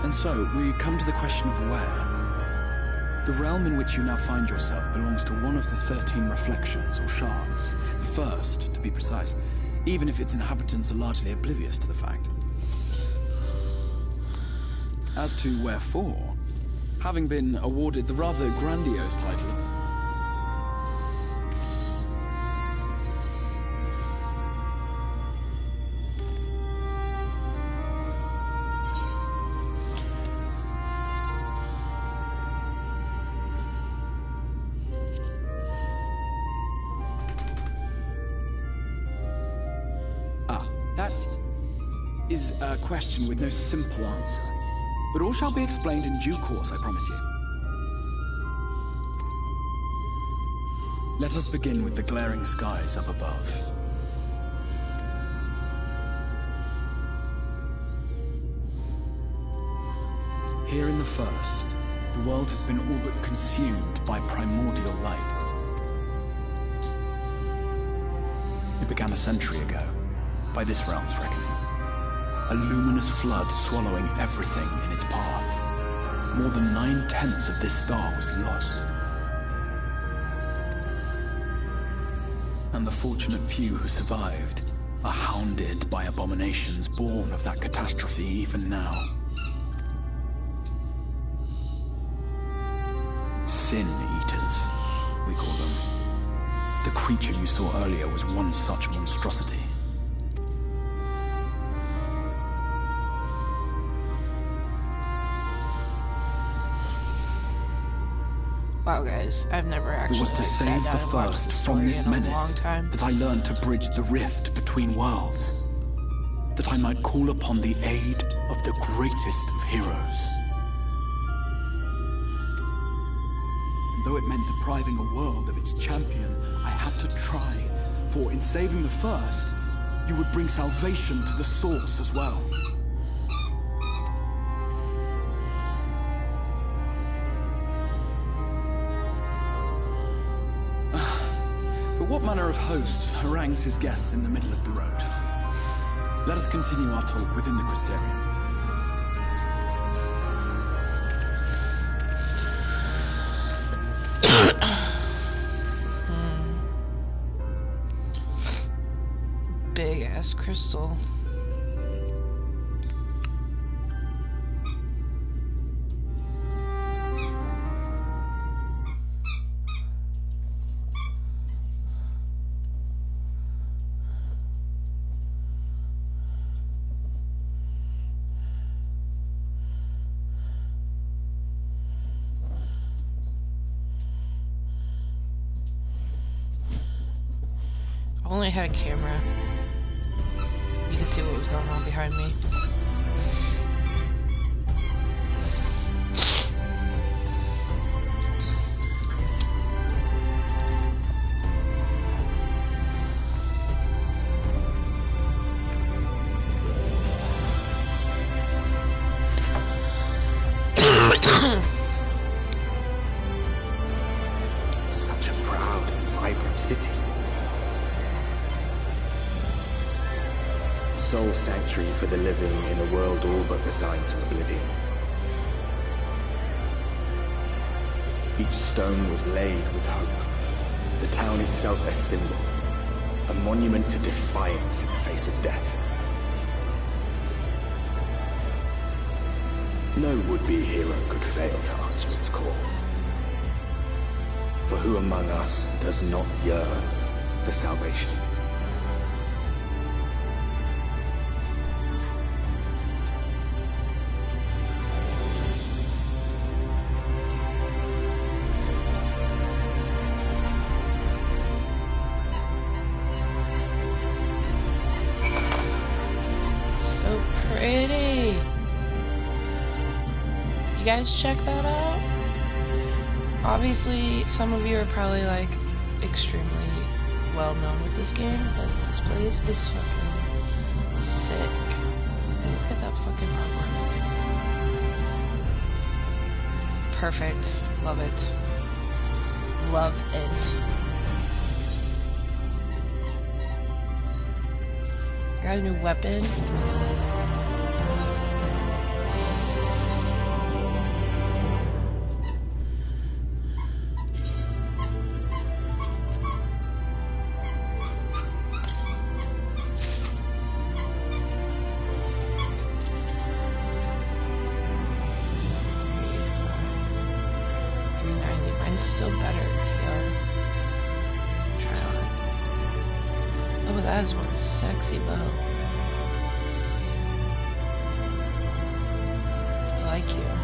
And so, we come to the question of where. The realm in which you now find yourself belongs to one of the 13 reflections, or shards. The first, to be precise, even if its inhabitants are largely oblivious to the fact. As to wherefore, having been awarded the rather grandiose title that is a question with no simple answer. But all shall be explained in due course, I promise you. Let us begin with the glaring skies up above. Here in the first, the world has been all but consumed by primordial light. It began a century ago, by this realm's reckoning. A luminous flood swallowing everything in its path. More than 9/10 of this star was lost. And the fortunate few who survived are hounded by abominations born of that catastrophe even now. Sin Eaters, we call them. The creature you saw earlier was one such monstrosity. Wow, guys, I've never actually It was to save the first from this menace that I learned to bridge the rift between worlds. That I might call upon the aid of the greatest of heroes. And though it meant depriving a world of its champion, I had to try. For in saving the first, you would bring salvation to the source as well. What manner of host harangues his guests in the middle of the road? Let us continue our talk within the Crystarium. Big ass crystal. Only had a camera. You could see what was going on behind me. Such a proud and vibrant city. Sole sanctuary for the living in a world all but resigned to oblivion. Each stone was laid with hope. The town itself a symbol, a monument to defiance in the face of death. No would-be hero could fail to answer its call. For who among us does not yearn for salvation? Guys, check that out. Obviously, some of you are probably like extremely well known with this game, but this place is fucking sick. Look at that fucking artwork. Perfect. Love it. Love it. Got a new weapon. one's still better. Yo. Try on. Oh, that is one sexy bow. I like you.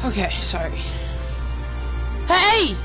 Okay, sorry. Hey!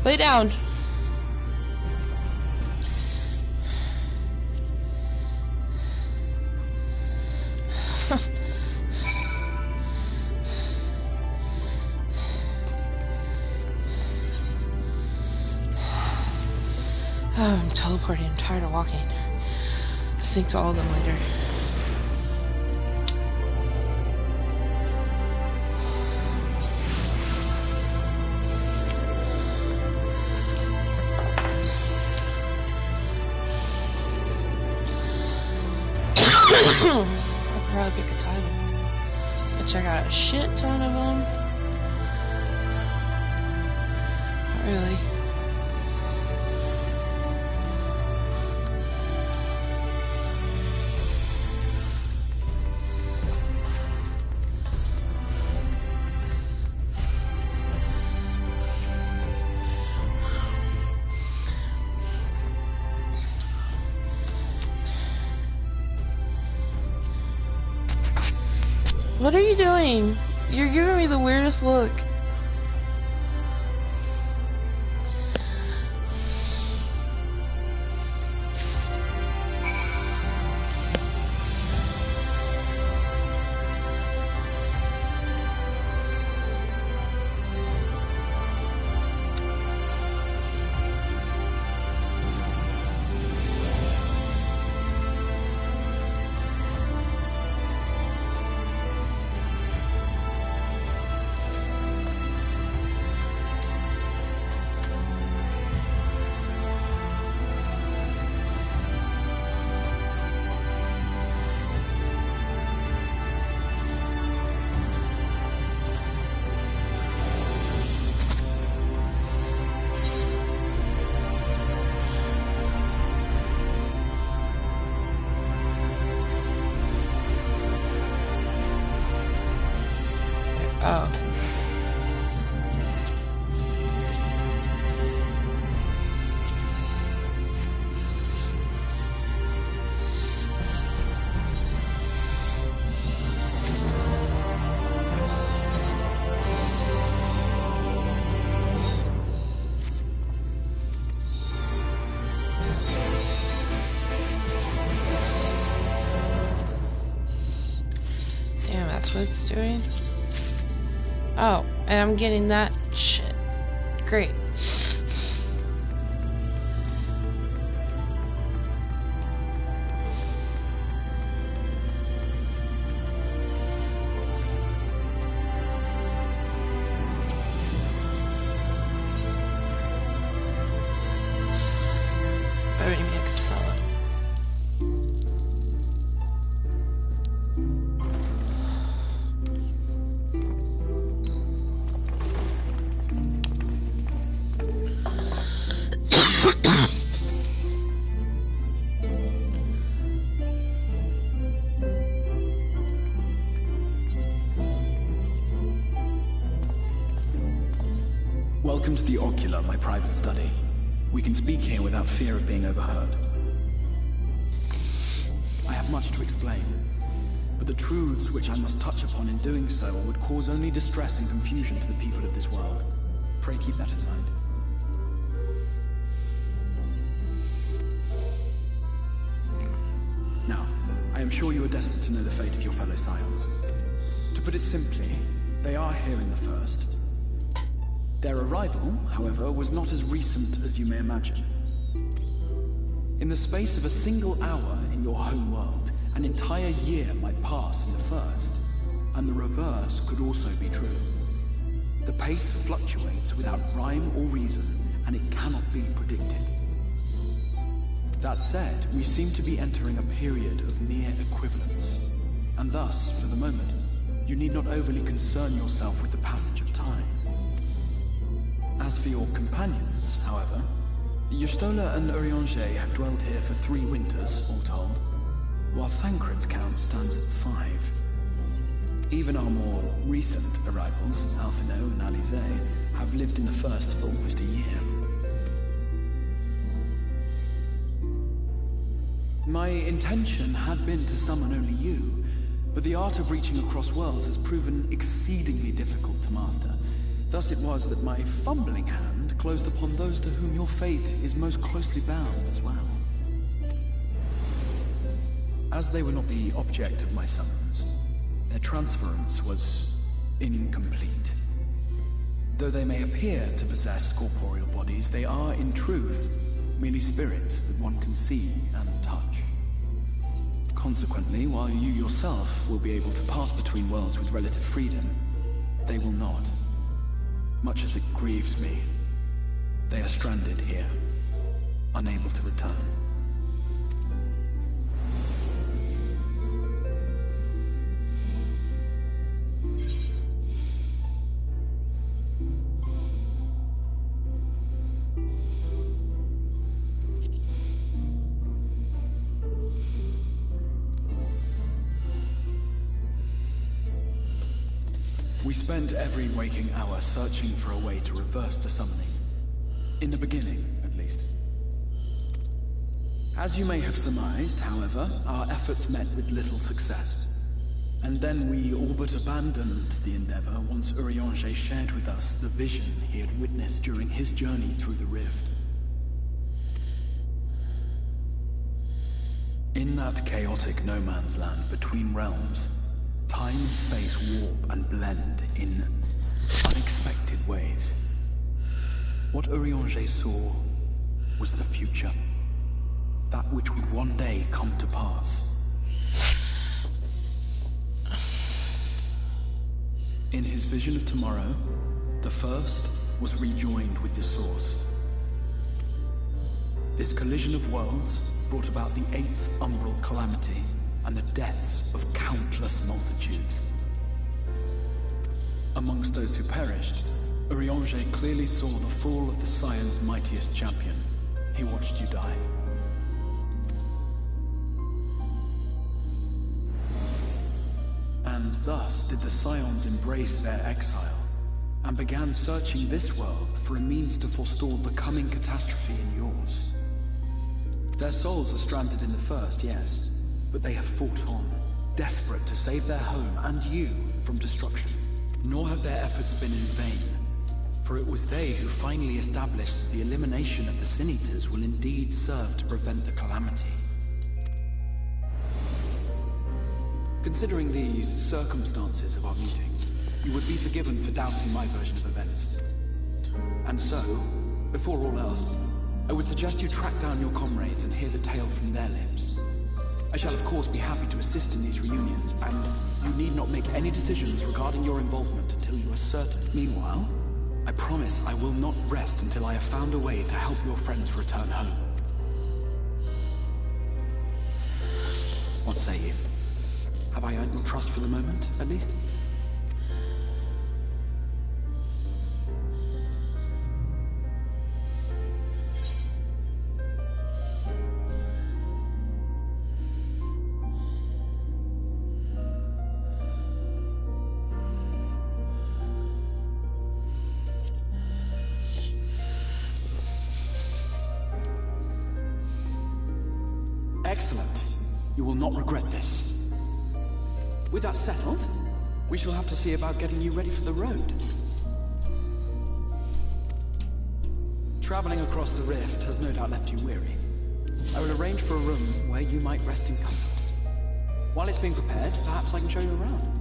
Lay down. Oh, I'm teleporting. I'm tired of walking. I'll sync to all of them later. I'll probably pick a title. But check out a shit ton of them. Not really. What are you doing? You're giving me the weirdest look. Oh. Damn, that's what it's doing? Oh, and I'm getting that shit. Great. I already made a salad. Welcome to the Ocular, my private study. We can speak here without fear of being overheard. I have much to explain, but the truths which I must touch upon in doing so would cause only distress and confusion to the people of this world. Pray keep that in mind. Now, I am sure you are desperate to know the fate of your fellow scions. To put it simply, they are here in the first. Their arrival, however, was not as recent as you may imagine. In the space of a single hour in your home world, an entire year might pass in the first, and the reverse could also be true. The pace fluctuates without rhyme or reason, and it cannot be predicted. That said, we seem to be entering a period of near equivalence, and thus, for the moment, you need not overly concern yourself with the passage of time. As for your companions, however, Y'shtola and Urianger have dwelled here for 3 winters, all told, while Thancred's count stands at 5. Even our more recent arrivals, Alphino and Alize, have lived in the first for almost a year. My intention had been to summon only you, but the art of reaching across worlds has proven exceedingly difficult to master. Thus it was that my fumbling hand closed upon those to whom your fate is most closely bound as well. As they were not the object of my summons, their transference was incomplete. Though they may appear to possess corporeal bodies, they are, in truth, merely spirits that one can see and touch. Consequently, while you yourself will be able to pass between worlds with relative freedom, they will not. Much as it grieves me, they are stranded here, unable to return. We spent every waking hour searching for a way to reverse the summoning. In the beginning, at least. As you may have surmised, however, our efforts met with little success. And then we all but abandoned the endeavor once Urianger shared with us the vision he had witnessed during his journey through the rift. In that chaotic no-man's land between realms, time and space warp and blend in unexpected ways. What Urianger saw was the future. That which would one day come to pass. In his vision of tomorrow, the first was rejoined with the source. This collision of worlds brought about the 8th umbral calamity and the deaths of countless multitudes. Amongst those who perished, Urianger clearly saw the fall of the Scion's mightiest champion. He watched you die. And thus did the Scions embrace their exile, and began searching this world for a means to forestall the coming catastrophe in yours. Their souls are stranded in the first, yes, but they have fought on, desperate to save their home and you from destruction. Nor have their efforts been in vain, for it was they who finally established that the elimination of the Sin Eaters will indeed serve to prevent the calamity. Considering these circumstances of our meeting, you would be forgiven for doubting my version of events. And so, before all else, I would suggest you track down your comrades and hear the tale from their lips. I shall of course be happy to assist in these reunions, and you need not make any decisions regarding your involvement until you are certain. Meanwhile, I promise I will not rest until I have found a way to help your friends return home. What say you? Have I earned your trust for the moment, at least? Excellent. You will not regret this. With that settled, we shall have to see about getting you ready for the road. Traveling across the rift has no doubt left you weary. I will arrange for a room where you might rest in comfort. While it's being prepared, perhaps I can show you around.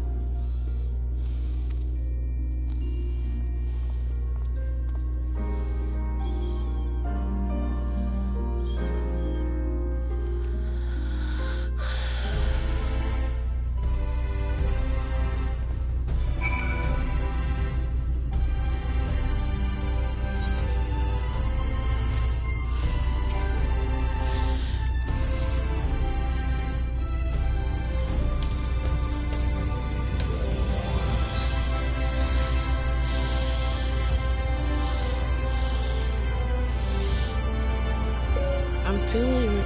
I'm feeling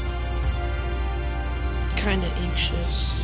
kinda anxious.